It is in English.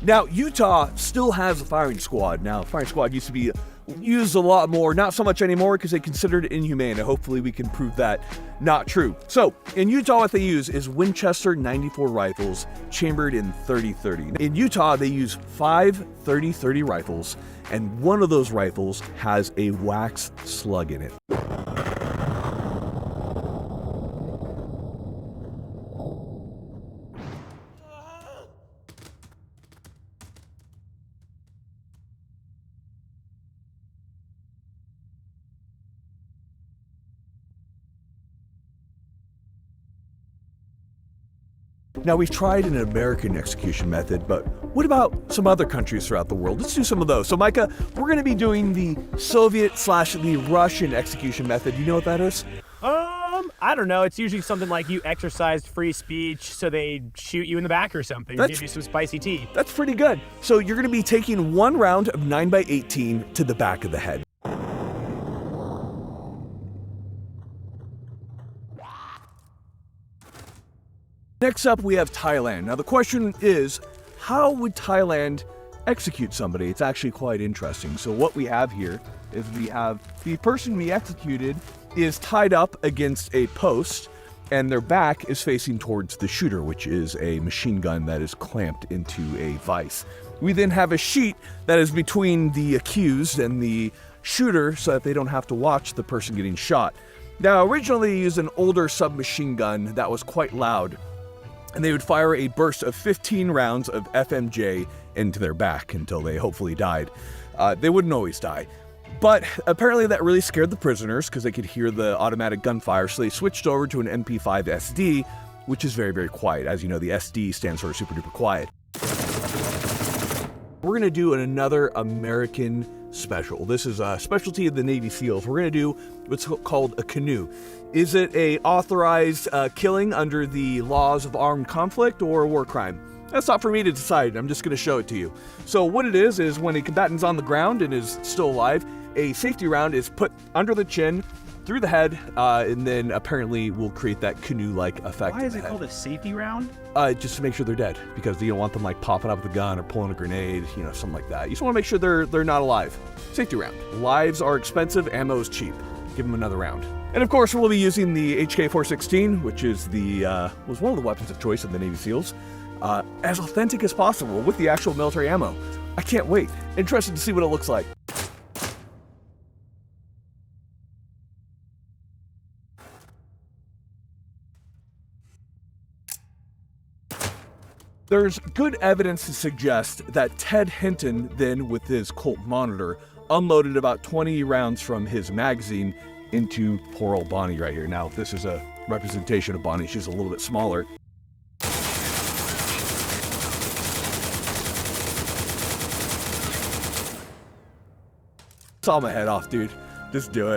Now, Utah still has a firing squad. Now, firing squad used to be used a lot more, not so much anymore because they considered it inhumane, and hopefully we can prove that not true. So, in Utah, what they use is Winchester 94 rifles chambered in 30-30. In Utah, they use 5 30-30 rifles, and one of those rifles has a wax slug in it. Now, we've tried an American execution method, but what about some other countries throughout the world? Let's do some of those. So, Micah, we're going to be doing the Soviet/the Russian execution method. You know what that is? I don't know. It's usually something like you exercised free speech, so they shoot you in the back or something. Give you some spicy tea. That's pretty good. So you're going to be taking 1 round of 9x18 to the back of the head. Next up, we have Thailand. Now, the question is, how would Thailand execute somebody? It's actually quite interesting. So what we have here is we have the person we executed is tied up against a post, and their back is facing towards the shooter, which is a machine gun that is clamped into a vise. We then have a sheet that is between the accused and the shooter so that they don't have to watch the person getting shot. Now, originally they used an older submachine gun that was quite loud, and they would fire a burst of 15 rounds of FMJ into their back until they hopefully died. They wouldn't always die. But apparently that really scared the prisoners because they could hear the automatic gunfire, so they switched over to an MP5 SD, which is very, very quiet. As you know, the SD stands for super duper quiet. We're going to do another American special. This is a specialty of the Navy SEALs. We're going to do what's called a canoe. Is it a authorized killing under the laws of armed conflict or a war crime? That's not for me to decide. I'm just going to show it to you. So what it is when a combatant's on the ground and is still alive, a safety round is put under the chin, through the head, and then apparently will create that canoe-like effect. Why is it called a safety round? Just to make sure they're dead, because you don't want them like popping up with a gun or pulling a grenade, you know, something like that. You just want to make sure they're not alive. Safety round. Lives are expensive, ammo is cheap. Give them another round. And of course, we'll be using the HK-416, which is was one of the weapons of choice of the Navy SEALs, as authentic as possible with the actual military ammo. I can't wait. Interested to see what it looks like. There's good evidence to suggest that Ted Hinton then, with his Colt Monitor, unloaded about 20 rounds from his magazine into poor old Bonnie right here. Now, this is a representation of Bonnie. She's a little bit smaller. Saw my head off, dude. Just do it.